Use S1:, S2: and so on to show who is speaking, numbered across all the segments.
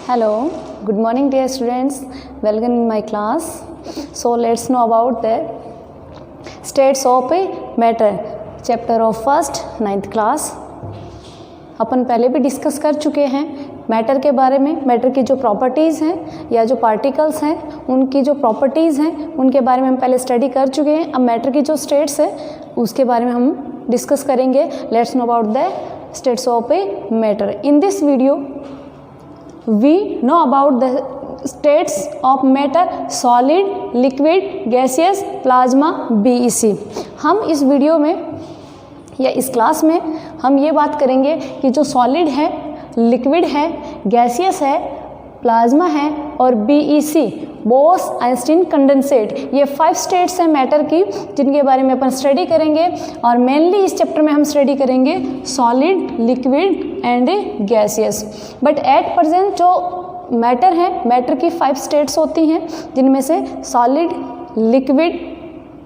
S1: Hello, good morning dear students, welcome in my class. So let's know about the states of matter, chapter of first 9th class. अपन पहले भी discuss कर चुके हैं matter के बारे में। मैटर की जो प्रॉपर्टीज़ हैं या जो पार्टिकल्स हैं उनकी जो प्रॉपर्टीज़ हैं उनके बारे में हम पहले स्टडी कर चुके हैं। अब मैटर की जो स्टेट्स है उसके बारे में हम डिस्कस करेंगे। Let's know about the states of matter. In this video we know about the states of matter solid, liquid, gaseous, plasma, BEC। हम इस वीडियो में या इस क्लास में हम ये बात करेंगे कि जो सॉलिड है, लिक्विड है, गैसियस है, प्लाज्मा है और BEC बोस आइंस्टीन कंडेंसेट, ये 5 स्टेट्स हैं मैटर की जिनके बारे में अपन स्टडी करेंगे। और मेनली इस चैप्टर में हम स्टडी करेंगे solid, liquid and gaseous. But at present जो मैटर है, मैटर की 5 स्टेट्स होती हैं जिनमें से सॉलिड, लिक्विड,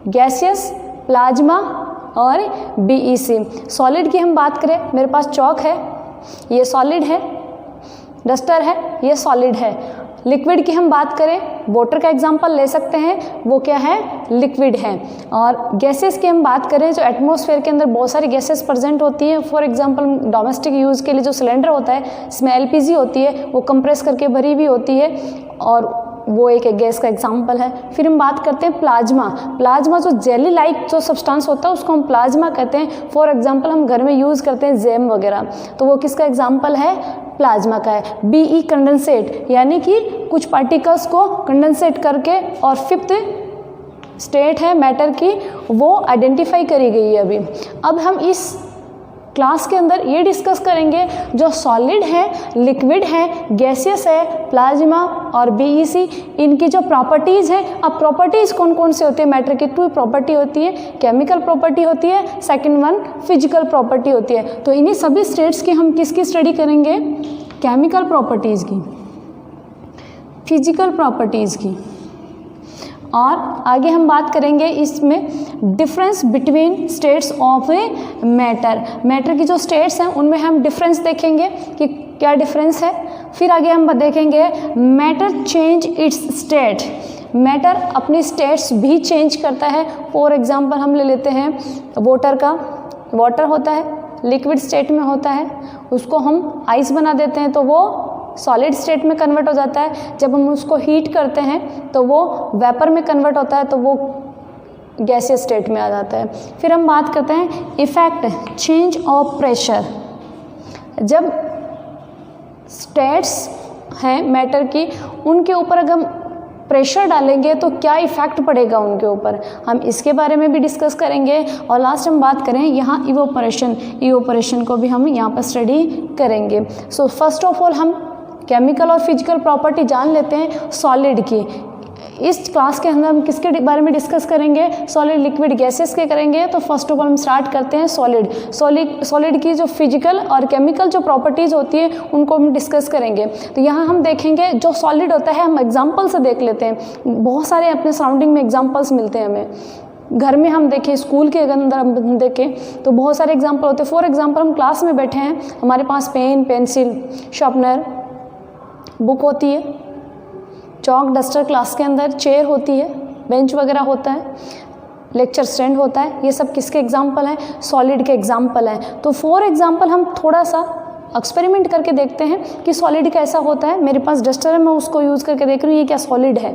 S1: गैसियस, प्लाज्मा और BEC। सॉलिड की हम बात करें, मेरे पास चौक है, ये सॉलिड है, डस्टर है, ये सॉलिड है। लिक्विड की हम बात करें, वाटर का एग्जांपल ले सकते हैं, वो क्या है, लिक्विड है। और गैसेस की हम बात करें, जो एटमॉस्फेयर के अंदर बहुत सारी गैसेस प्रेजेंट होती हैं। फॉर एग्जांपल डोमेस्टिक यूज़ के लिए जो सिलेंडर होता है, इसमें LPG होती है, वो कंप्रेस करके भरी हुई होती है और वो एक गैस का एग्जाम्पल है। फिर हम बात करते हैं प्लाज्मा। प्लाज्मा जो जेली लाइक जो सब्सटेंस होता है उसको हम प्लाज्मा कहते हैं। फॉर एग्जांपल हम घर में यूज़ करते हैं जैम वगैरह, तो वो किसका एग्जाम्पल है, प्लाज्मा का है। BE कंडेंसेट, यानी कि कुछ पार्टिकल्स को कंडेंसेट करके और 5th स्टेट है मैटर की वो आइडेंटिफाई करी गई है अभी। अब हम इस क्लास के अंदर ये डिस्कस करेंगे जो सॉलिड है, लिक्विड है, गैसियस है, प्लाज्मा और BEC, इनकी जो प्रॉपर्टीज़ हैं। अब प्रॉपर्टीज़ कौन कौन से होती है मैटर की? 2 प्रॉपर्टी होती है, केमिकल प्रॉपर्टी होती है, सेकंड वन फिजिकल प्रॉपर्टी होती है। तो इन्हीं सभी स्टेट्स की हम किसकी स्टडी करेंगे? केमिकल प्रॉपर्टीज़ की, फिजिकल प्रॉपर्टीज़ की। और आगे हम बात करेंगे इसमें difference between states of a matter. Matter की जो स्टेट्स हैं उनमें हम डिफरेंस देखेंगे कि क्या डिफरेंस है। फिर आगे हम देखेंगे matter change it's state. Matter अपनी स्टेट्स भी चेंज करता है। फॉर एग्जांपल हम ले लेते हैं वाटर का। वाटर होता है, लिक्विड स्टेट में होता है, उसको हम आइस बना देते हैं तो वो सॉलिड स्टेट में कन्वर्ट हो जाता है। जब हम उसको हीट करते हैं तो वो वेपर में कन्वर्ट होता है, तो वो गैसियस स्टेट में आ जाता है। फिर हम बात करते हैं इफेक्ट चेंज ऑफ प्रेशर। जब स्टेट्स हैं मैटर की, उनके ऊपर अगर हम प्रेशर डालेंगे तो क्या इफेक्ट पड़ेगा उनके ऊपर, हम इसके बारे में भी डिस्कस करेंगे। और लास्ट हम बात करें यहाँ इवोपरेशन को भी हम यहाँ पर स्टडी करेंगे। सो फर्स्ट ऑफ ऑल हम केमिकल और फिजिकल प्रॉपर्टी जान लेते हैं सॉलिड की। इस क्लास के अंदर हम किसके बारे में डिस्कस करेंगे? सॉलिड, लिक्विड, गैसेस के करेंगे। तो फर्स्ट ऑफ ऑल हम स्टार्ट करते हैं सॉलिड की जो फिजिकल और केमिकल जो प्रॉपर्टीज़ होती है उनको हम डिस्कस करेंगे। तो यहाँ हम देखेंगे जो सॉलिड होता है, हम एग्जाम्पल से देख लेते हैं। बहुत सारे अपने सराउंडिंग में एग्जाम्पल्स मिलते हैं हमें। घर में हम देखें, स्कूल के अंदर हम देखें तो बहुत सारे एग्जाम्पल होते हैं। फॉर एग्जाम्पल हम क्लास में बैठे हैं, हमारे पास पेन, पेंसिल, शार्पनर, बुक होती है, चौक, डस्टर, क्लास के अंदर चेयर होती है, बेंच वगैरह होता है, लेक्चर स्टैंड होता है। ये सब किसके एग्जाम्पल हैं? सॉलिड के एग्जाम्पल हैं। तो फॉर एग्जाम्पल हम थोड़ा सा एक्सपेरिमेंट करके देखते हैं कि सॉलिड कैसा होता है। मेरे पास डस्टर है, मैं उसको यूज़ करके देख रही हूँ ये क्या सॉलिड है।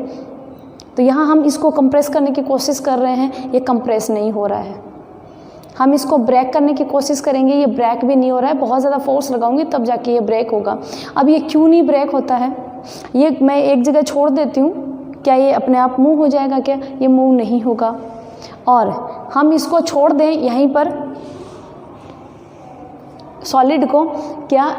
S1: तो यहाँ हम इसको कंप्रेस करने की कोशिश कर रहे हैं, ये कंप्रेस नहीं हो रहा है। हम इसको ब्रेक करने की कोशिश करेंगे, ये ब्रेक भी नहीं हो रहा है। बहुत ज़्यादा फोर्स लगाऊंगी तब जाके ये ब्रेक होगा। अब ये क्यों नहीं ब्रेक होता है? ये मैं एक जगह छोड़ देती हूँ, क्या ये अपने आप मूव हो जाएगा? क्या ये मूव नहीं होगा। और हम इसको छोड़ दें यहीं पर सॉलिड को, क्या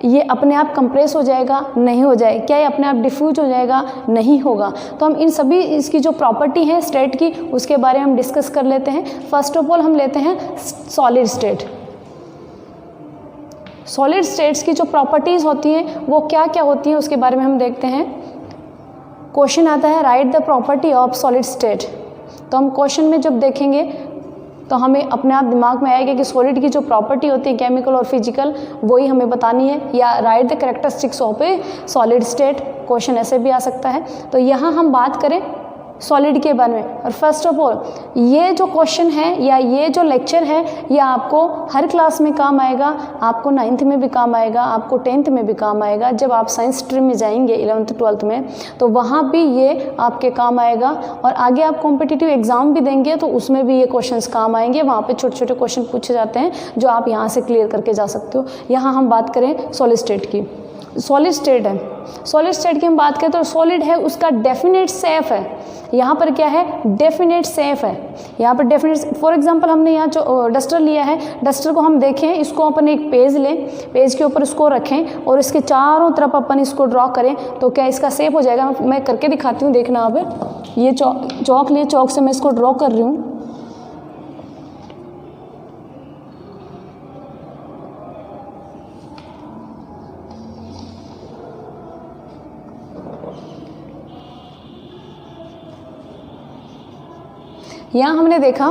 S1: ये अपने आप कंप्रेस हो जाएगा? नहीं हो जाए। क्या ये अपने आप डिफ्यूज हो जाएगा? नहीं होगा। तो हम इन सभी इसकी जो प्रॉपर्टी है स्टेट की उसके बारे में हम डिस्कस कर लेते हैं। फर्स्ट ऑफ ऑल हम लेते हैं सॉलिड स्टेट। सॉलिड स्टेट्स की जो प्रॉपर्टीज़ होती हैं वो क्या क्या होती हैं उसके बारे में हम देखते हैं। क्वेश्चन आता है right the property of solid state. तो हम क्वेश्चन में जब देखेंगे तो हमें अपने आप दिमाग में आएगा कि सॉलिड की जो प्रॉपर्टी होती है केमिकल और फिजिकल वही हमें बतानी है, या right the characteristics of A solid state, question ऐसे भी आ सकता है। तो यहाँ हम बात करें सॉलिड के बारे में। और फर्स्ट ऑफ ऑल ये जो क्वेश्चन है या ये जो लेक्चर है ये आपको हर क्लास में काम आएगा, आपको 9th में भी काम आएगा, आपको 10th में भी काम आएगा। जब आप साइंस स्ट्रीम में जाएंगे 11th 12th में तो वहाँ भी ये आपके काम आएगा, और आगे आप कॉम्पिटिटिव एग्जाम भी देंगे तो उसमें भी ये क्वेश्चंस काम आएंगे। वहाँ पे छोटे छोटे क्वेश्चन पूछे जाते हैं जो आप यहाँ से क्लियर करके जा सकते हो। यहाँ हम बात करें सॉलिड स्टेट की। सॉलिड स्टेट है, सॉलिड स्टेट की हम बात करें तो सॉलिड है उसका डेफिनेट सेफ है। यहाँ पर क्या है, डेफिनेट सेफ है। यहाँ पर डेफिनेट, फॉर एग्जांपल हमने यहाँ जो डस्टर लिया है, डस्टर को हम देखें, इसको अपन एक पेज लें, पेज के ऊपर इसको रखें और इसके चारों तरफ अपन इसको ड्रॉ करें तो क्या इसका सेफ हो जाएगा। मैं करके दिखाती हूँ, देखना अब। ये चौक लिए, चौक से मैं इसको ड्रॉ कर रही हूँ। यहाँ हमने देखा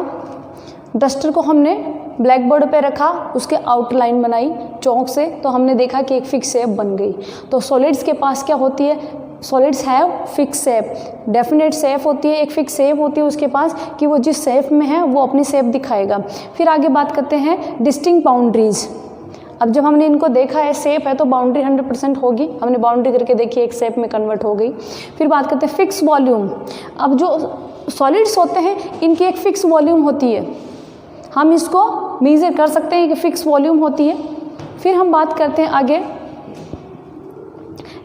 S1: डस्टर को हमने ब्लैक बोर्ड पे रखा, उसके आउटलाइन बनाई चौक से, तो हमने देखा कि एक फिक्स शेप बन गई। तो सॉलिड्स के पास क्या होती है, solids have fix shape, definite shape होती है, एक फिक्स शेप होती है उसके पास कि वो जिस शेप में है वो अपनी शेप दिखाएगा। फिर आगे बात करते हैं डिस्टिंक्ट बाउंड्रीज। अब जब हमने इनको देखा है शेप है तो बाउंड्री 100% होगी, हमने बाउंड्री करके देखी, एक शेप में कन्वर्ट हो गई। फिर बात करते हैं फिक्स वॉल्यूम। अब जो सॉलिड्स होते हैं इनकी एक फिक्स वॉल्यूम होती है, हम इसको मेजर कर सकते हैं कि फिक्स वॉल्यूम होती है। फिर हम बात करते हैं आगे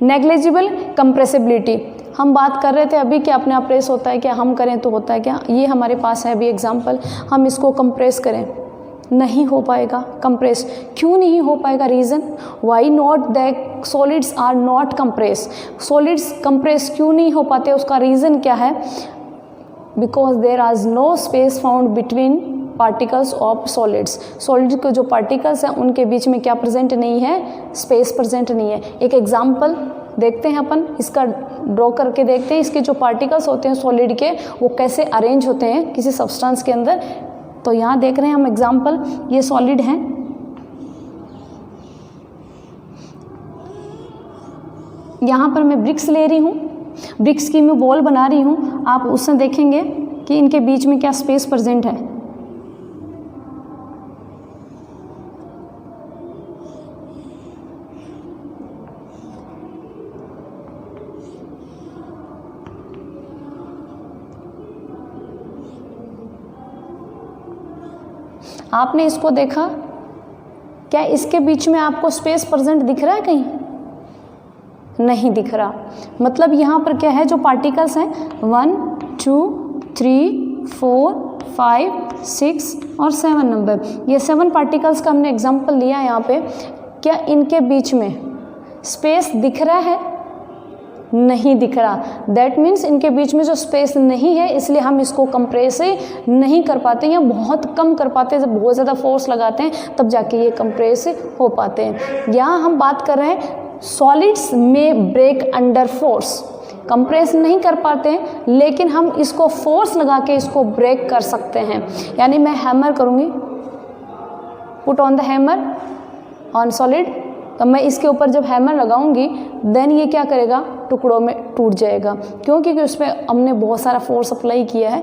S1: नेग्लिजिबल कंप्रेसिबिलिटी। हम बात कर रहे थे अभी कि अपने आप प्रेस होता है क्या, हम करें तो होता है क्या। ये हमारे पास है अभी एग्जांपल, हम इसको कंप्रेस करें, नहीं हो पाएगा कंप्रेस। क्यों नहीं हो पाएगा, reason why not, that solids are not compress. Solids compress क्यों नहीं हो पाते, उसका रीज़न क्या है, because there are no space found between particles of solids. Solid के जो पार्टिकल्स हैं उनके बीच में क्या प्रेजेंट नहीं है, स्पेस प्रेजेंट नहीं है। एक एग्जांपल देखते हैं अपन, इसका ड्रॉ करके देखते हैं, इसके जो पार्टिकल्स होते हैं सॉलिड के वो कैसे अरेंज होते हैं किसी सब्सटेंस के अंदर। तो यहाँ देख रहे हैं हम एग्जांपल, ये सॉलिड हैं, यहाँ पर मैं ब्रिक्स ले रही हूँ, ब्रिक्स की मैं बॉल बना रही हूँ। आप उसमें देखेंगे कि इनके बीच में क्या स्पेस प्रेजेंट है। आपने इसको देखा, क्या इसके बीच में आपको स्पेस प्रेजेंट दिख रहा है कहीं, नहीं दिख रहा। मतलब यहाँ पर क्या है, जो पार्टिकल्स हैं 1 2 3 4 5 6 और 7 नंबर, ये 7 पार्टिकल्स का हमने एग्जांपल लिया यहाँ पे। क्या इनके बीच में स्पेस दिख रहा है, नहीं दिख रहा। दैट मीन्स इनके बीच में जो स्पेस नहीं है, इसलिए हम इसको कंप्रेस नहीं कर पाते या बहुत कम कर पाते हैं। जब बहुत ज़्यादा फोर्स लगाते हैं तब जाके ये कंप्रेस हो पाते हैं। यहाँ हम बात कर रहे हैं सॉलिड्स में ब्रेक अंडर फोर्स, कंप्रेस नहीं कर पाते हैं लेकिन हम इसको फोर्स लगा के इसको ब्रेक कर सकते हैं। यानी मैं हैमर करूँगी, put on the hammer on solid, तो मैं इसके ऊपर जब हैमर लगाऊंगी देन ये क्या करेगा, टुकड़ों में टूट जाएगा, क्योंकि उस पर हमने बहुत सारा फोर्स अप्लाई किया है।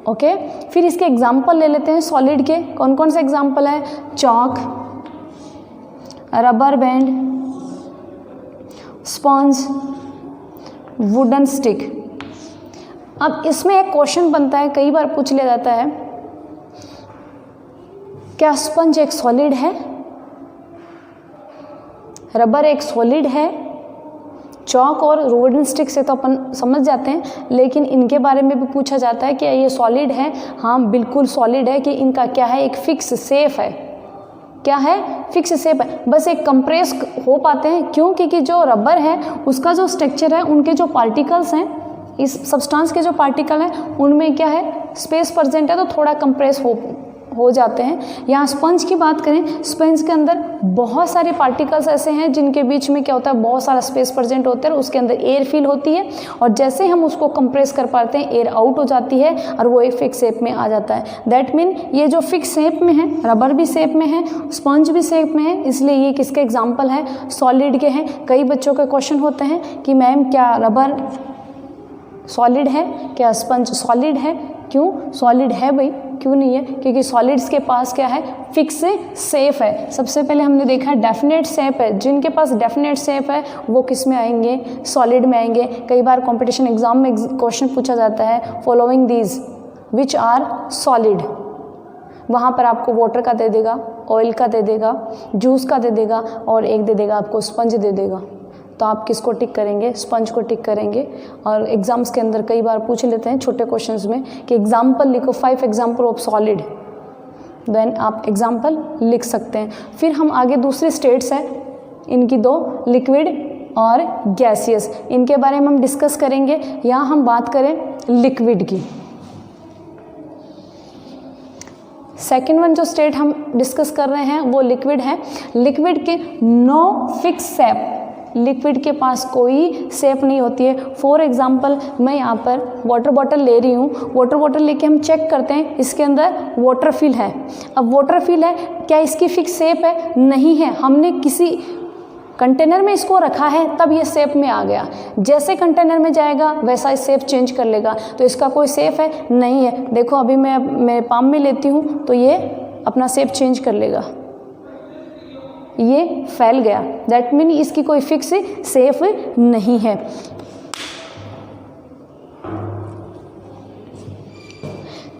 S1: ओके, फिर इसके एग्जांपल ले लेते हैं सॉलिड के। कौन कौन से एग्जांपल है, chalk, rubber band, sponge, wooden stick. अब इसमें एक क्वेश्चन बनता है, कई बार पूछ लिया जाता है, क्या स्पंज एक सॉलिड है, रबर एक सॉलिड है। चॉक और वुडन स्टिक से तो अपन समझ जाते हैं, लेकिन इनके बारे में भी पूछा जाता है कि ये सॉलिड है। हाँ बिल्कुल सॉलिड है, कि इनका क्या है, एक फिक्स शेप है। क्या है, फिक्स शेप है, बस एक कंप्रेस हो पाते हैं। क्यों, क्योंकि जो रबर है उसका जो स्ट्रक्चर है, उनके जो पार्टिकल्स हैं, इस सब्सटेंस के जो पार्टिकल हैं उनमें क्या है, स्पेस प्रेजेंट है, तो थोड़ा कंप्रेस हो जाते हैं। यहाँ स्पंज की बात करें, स्पंज के अंदर बहुत सारे पार्टिकल्स ऐसे हैं जिनके बीच में क्या होता है, बहुत सारा स्पेस प्रेजेंट होता है और उसके अंदर एयर फिल होती है, और जैसे हम उसको कंप्रेस कर पाते हैं एयर आउट हो जाती है और वो एक फिक्स शेप में आ जाता है। दैट मीन ये जो फिक्स शेप में है, रबर भी शेप में है, स्पंज भी शेप में है, इसलिए ये किसके एग्जाम्पल है, सॉलिड के हैं। कई बच्चों के क्वेश्चन होते हैं कि मैम क्या रबर सॉलिड है, क्या स्पंज सॉलिड है? क्यों सॉलिड है भाई, क्यों नहीं है? क्योंकि सॉलिड्स के पास क्या है, फिक्स शेप है। सबसे पहले हमने देखा डेफिनेट शेप है, जिनके पास डेफिनेट शेप है वो किस में आएंगे, सॉलिड में आएंगे। कई बार कंपटीशन एग्जाम में क्वेश्चन पूछा जाता है, following these which are solid, वहाँ पर आपको वाटर का दे देगा, ऑयल का दे देगा, जूस का दे देगा और एक दे देगा आपको स्पंज दे देगा। तो आप किसको टिक करेंगे, स्पंज को टिक करेंगे। और एग्जाम्स के अंदर कई बार पूछ लेते हैं छोटे क्वेश्चंस में कि एग्जाम्पल लिखो, 5 एग्जाम्पल ऑफ सॉलिड, देन आप एग्जाम्पल लिख सकते हैं। फिर हम आगे दूसरी स्टेट्स हैं, इनकी 2, लिक्विड और गैसियस, इनके बारे में हम डिस्कस करेंगे। यहाँ हम बात करें लिक्विड की। सेकेंड वन जो स्टेट हम डिस्कस कर रहे हैं वो लिक्विड है। लिक्विड के नो फिक्स शेप, लिक्विड के पास कोई शेप नहीं होती है। फॉर एग्जाम्पल मैं यहाँ पर वाटर बॉटल ले रही हूँ, वाटर बॉटल लेके हम चेक करते हैं इसके अंदर वाटर फिल है। अब वाटर फिल है, क्या इसकी फिक्स शेप है? नहीं है। हमने किसी कंटेनर में इसको रखा है तब ये शेप में आ गया, जैसे कंटेनर में जाएगा वैसा शेप चेंज कर लेगा। तो इसका कोई शेप है? नहीं है। देखो अभी मैं मेरे पाम में लेती हूँ तो ये अपना शेप चेंज कर लेगा, ये फैल गया। दैट मीन इसकी कोई फिक्स शेप नहीं है।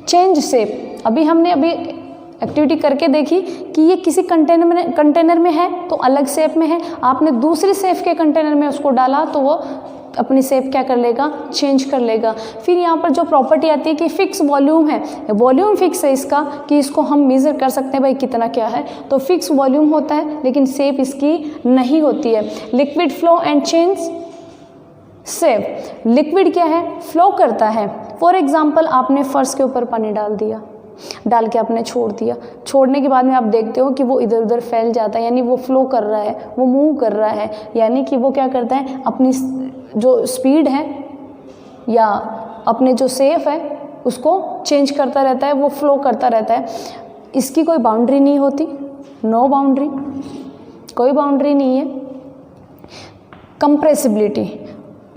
S1: चेंज शेप, अभी हमने एक्टिविटी करके देखी कि ये किसी कंटेनर में है तो अलग शेप में है, आपने दूसरी शेप के कंटेनर में उसको डाला तो वो अपनी शेप क्या कर लेगा, चेंज कर लेगा। फिर यहाँ पर जो प्रॉपर्टी आती है कि फिक्स वॉल्यूम है, वॉल्यूम फिक्स है इसका, कि इसको हम मेज़र कर सकते हैं भाई कितना क्या है, तो फिक्स वॉल्यूम होता है लेकिन शेप इसकी नहीं होती है। Liquid flow and change shape, liquid क्या है, फ्लो करता है। फॉर एग्जाम्पल आपने फर्श के ऊपर पानी डाल दिया, डाल के आपने छोड़ दिया, छोड़ने के बाद में आप देखते हो कि वो इधर उधर फैल जाता है, यानी वो फ्लो कर रहा है, वो मूव कर रहा है, यानी कि वो क्या करता है, अपनी जो स्पीड है या अपने जो शेप है उसको चेंज करता रहता है, वो फ्लो करता रहता है। इसकी कोई बाउंड्री नहीं होती, नो बाउंड्री, कोई बाउंड्री नहीं है। कंप्रेसिबिलिटी,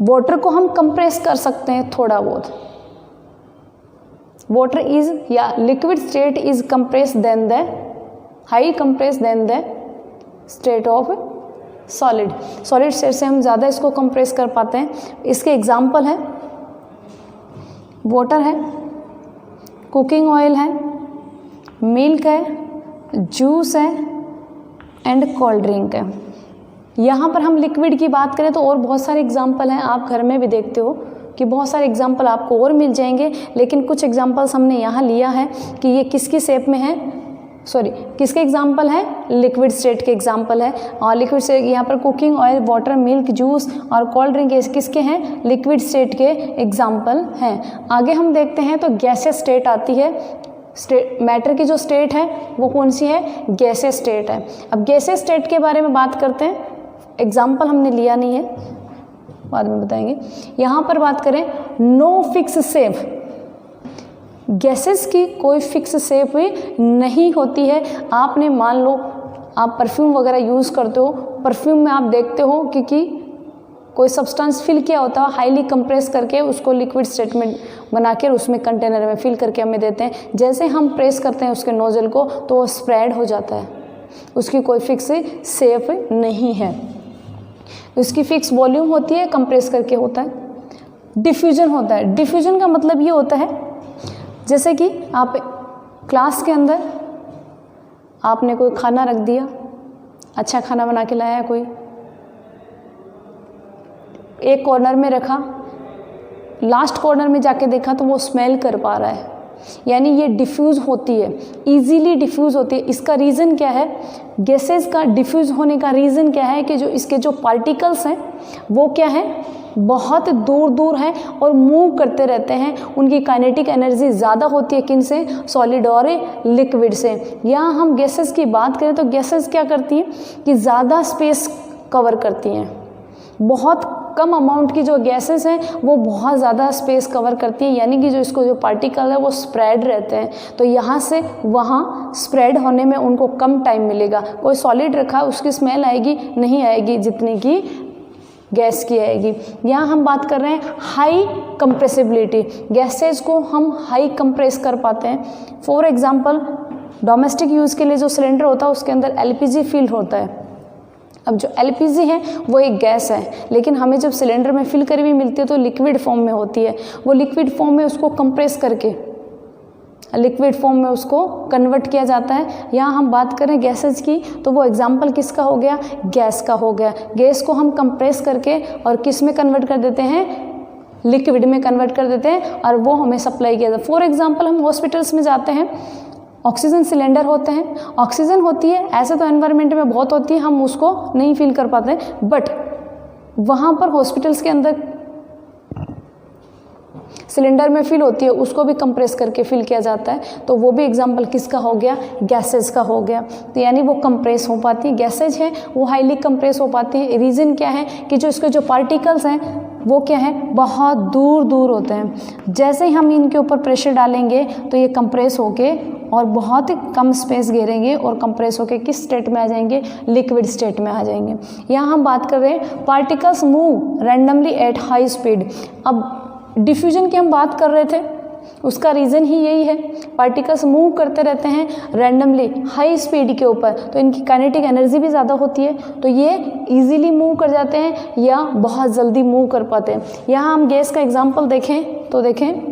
S1: वाटर को हम कंप्रेस कर सकते हैं थोड़ा बहुत, water is या liquid state is compressed than the high compressed than the state of solid state से हम ज़्यादा इसको कंप्रेस कर पाते हैं। इसके एग्जाम्पल है वाटर है, कुकिंग ऑयल है, मिल्क है, जूस है एंड कोल्ड ड्रिंक है। यहाँ पर हम लिक्विड की बात करें तो और बहुत सारे एग्जाम्पल हैं, आप घर में भी देखते हो कि बहुत सारे एग्जाम्पल आपको और मिल जाएंगे, लेकिन कुछ एग्जाम्पल्स हमने यहाँ लिया है कि ये किसकी शेप में है, किसके एग्जाम्पल है, लिक्विड स्टेट के एग्जाम्पल है। और लिक्विड स्टेट यहाँ पर cooking oil, water, milk, juice और कोल्ड ड्रिंक किसके हैं, लिक्विड स्टेट के एग्जाम्पल हैं। आगे हम देखते हैं तो गैसेस स्टेट आती है। मैटर की जो स्टेट है वो कौन सी है, गैसेस स्टेट है। अब गैसेस स्टेट के बारे में बात करते हैं, एग्जाम्पल हमने लिया नहीं है, बाद में बताएंगे। यहाँ पर बात करें नो फिक्स शेप, गैसेस की कोई फिक्स शेप नहीं होती है। आपने मान लो आप परफ्यूम वगैरह यूज़ करते हो, परफ्यूम में आप देखते हो कि कोई सब्सटेंस फिल किया होता है, हाईली कंप्रेस करके उसको लिक्विड स्टेट में बना के उसमें कंटेनर में फिल करके हमें देते हैं। जैसे हम प्रेस करते हैं उसके नोजल को तो वो स्प्रेड हो जाता है, उसकी कोई फिक्स शेप नहीं है। इसकी फिक्स वॉल्यूम होती है, कंप्रेस करके होता है। डिफ्यूजन होता है, डिफ्यूजन का मतलब ये होता है जैसे कि आप क्लास के अंदर आपने कोई खाना रख दिया, अच्छा खाना बना के लाया है कोई, एक कॉर्नर में रखा, लास्ट कॉर्नर में जाके देखा तो वो स्मेल कर पा रहा है, यानी ये डिफ्यूज़ होती है, इजीली डिफ्यूज़ होती है। इसका रीज़न क्या है, गैसेस का डिफ्यूज़ होने का रीज़न क्या है कि जो इसके जो पार्टिकल्स हैं वो क्या है, बहुत दूर दूर हैं और मूव करते रहते हैं। उनकी काइनेटिक एनर्जी ज़्यादा होती है किन से, सॉलिड और लिक्विड से। यहाँ हम गैसेस की बात करें तो गैसेस क्या करती हैं कि ज़्यादा स्पेस कवर करती हैं। बहुत कम अमाउंट की जो गैसेस हैं वो बहुत ज़्यादा स्पेस कवर करती हैं, यानी कि जो इसको जो पार्टिकल है वो स्प्रेड रहते हैं। तो यहाँ से वहाँ स्प्रेड होने में उनको कम टाइम मिलेगा। कोई सॉलिड रखा है उसकी स्मेल आएगी, नहीं आएगी जितनी की गैस की आएगी। यहाँ हम बात कर रहे हैं हाई कंप्रेसिबिलिटी, गैसेज को हम हाई कंप्रेस कर पाते हैं। फॉर एग्जांपल डोमेस्टिक यूज़ के लिए जो सिलेंडर होता है उसके अंदर एलपीजी फिल होता है। अब जो एलपीजी है वो एक गैस है, लेकिन हमें जब सिलेंडर में फिल करी हुई मिलती है तो लिक्विड फॉर्म में होती है। वो लिक्विड फॉर्म में उसको कंप्रेस करके लिक्विड फॉर्म में उसको कन्वर्ट किया जाता है। यहाँ हम बात करें गैसेज की तो वो एग्जांपल किसका हो गया, गैस का हो गया। गैस को हम कंप्रेस करके और किस में कन्वर्ट कर देते हैं, लिक्विड में कन्वर्ट कर देते हैं और वो हमें सप्लाई किया जाता है। फॉर एग्जांपल हम हॉस्पिटल्स में जाते हैं, ऑक्सीजन सिलेंडर होते हैं, ऑक्सीजन होती है, ऐसे तो एनवायरनमेंट में बहुत होती है, हम उसको नहीं फील कर पाते, बट वहाँ पर हॉस्पिटल्स के अंदर सिलेंडर में फिल होती है, उसको भी कंप्रेस करके फिल किया जाता है। तो वो भी एग्जांपल किसका हो गया, गैसेज का हो गया। तो यानी वो कंप्रेस हो पाती है, गैसेज है वो हाईली कंप्रेस हो पाती है। रीज़न क्या है कि जो इसके जो पार्टिकल्स हैं वो क्या है, बहुत दूर दूर होते हैं। जैसे ही हम इनके ऊपर प्रेशर डालेंगे तो ये कंप्रेस होके और बहुत ही कम स्पेस घेरेंगे और कंप्रेस होके किस स्टेट में आ जाएंगे, लिक्विड स्टेट में आ जाएंगे। यहाँ हम बात कर रहे हैं particles move randomly at high speed. अब डिफ्यूजन की हम बात कर रहे थे, उसका रीज़न ही यही है, पार्टिकल्स मूव करते रहते हैं रैंडमली हाई स्पीड के ऊपर, तो इनकी काइनेटिक एनर्जी भी ज़्यादा होती है, तो ये इजीली मूव कर जाते हैं या बहुत जल्दी मूव कर पाते हैं। यहाँ हम गैस का एग्जांपल देखें तो देखें,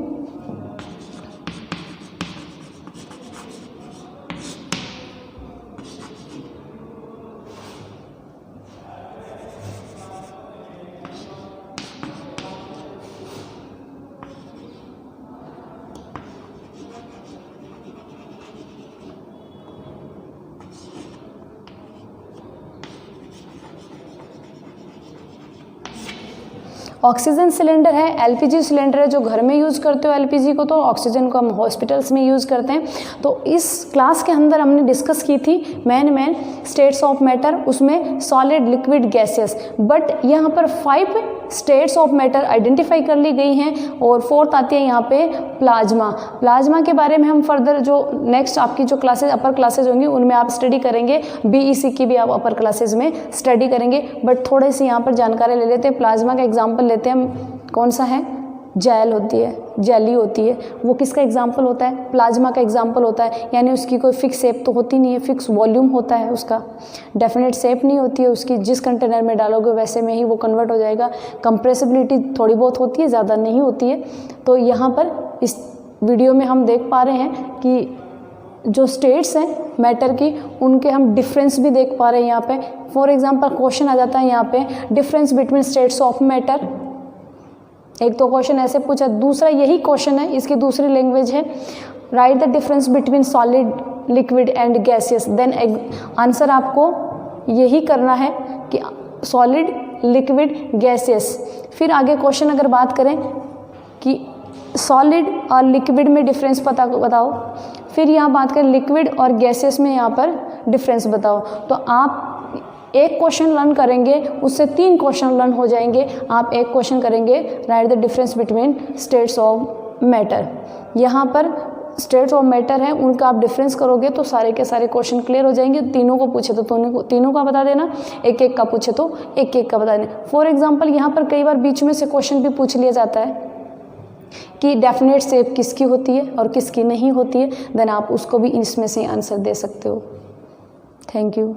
S1: ऑक्सीजन सिलेंडर है, एलपीजी सिलेंडर है, जो घर में यूज़ करते हो एलपीजी को, तो ऑक्सीजन को हम हॉस्पिटल्स में यूज़ करते हैं। तो इस क्लास के अंदर हमने डिस्कस की थी मेन स्टेट्स ऑफ मैटर, उसमें सॉलिड, लिक्विड, गैसेस, बट यहाँ पर 5 स्टेट्स ऑफ मैटर आइडेंटिफाई कर ली गई हैं और 4th आती है यहाँ पे प्लाज्मा। प्लाज्मा के बारे में हम फर्दर जो नेक्स्ट आपकी जो क्लासेज अपर क्लासेज होंगी उनमें आप स्टडी करेंगे, बीईसी की भी आप अपर क्लासेज में स्टडी करेंगे, बट थोड़े से यहाँ पर जानकारी ले लेते हैं। प्लाज्मा का एग्जाम्पल लेते हैं हम, कौन सा है, जेल होती है, जेली होती है, वो किसका एग्जाम्पल होता है, प्लाज्मा का एग्जाम्पल होता है। यानी उसकी कोई फिक्स शेप तो होती नहीं है, फिक्स वॉल्यूम होता है, उसका डेफिनेट शेप नहीं होती है उसकी, जिस कंटेनर में डालोगे वैसे में ही वो कन्वर्ट हो जाएगा। कंप्रेसिबिलिटी थोड़ी बहुत होती है, ज़्यादा नहीं होती है। तो यहाँ पर इस वीडियो में हम देख पा रहे हैं कि जो स्टेट्स हैं मैटर की, उनके हम डिफरेंस भी देख पा रहे हैं यहाँ पे। फॉर एग्जांपल क्वेश्चन आ जाता है यहाँ पे, difference between states of matter. एक तो क्वेश्चन ऐसे पूछा, दूसरा यही क्वेश्चन है, इसकी दूसरी लैंग्वेज है, right the difference between solid, liquid and gaseous. Then answer आपको यही करना है कि सॉलिड, लिक्विड, गैसियस। फिर आगे क्वेश्चन अगर बात करें कि सॉलिड और लिक्विड में डिफरेंस बताओ, फिर यहाँ बात करें लिक्विड और गैसेस में यहाँ पर डिफरेंस बताओ। तो आप एक क्वेश्चन लर्न करेंगे, उससे 3 क्वेश्चन लर्न हो जाएंगे। आप एक क्वेश्चन करेंगे, right the difference between states of matter. यहाँ पर स्टेट्स ऑफ मैटर है, उनका आप डिफरेंस करोगे तो सारे के सारे क्वेश्चन क्लियर हो जाएंगे। तीनों को पूछे तो तीनों का बता देना, एक एक का पूछे तो एक एक का बता देना। फॉर एग्जाम्पल यहाँ पर कई बार बीच में से क्वेश्चन भी पूछ लिया जाता है कि डेफिनेट शेप किसकी होती है और किसकी नहीं होती है, देन आप उसको भी इसमें से आंसर दे सकते हो। Thank you.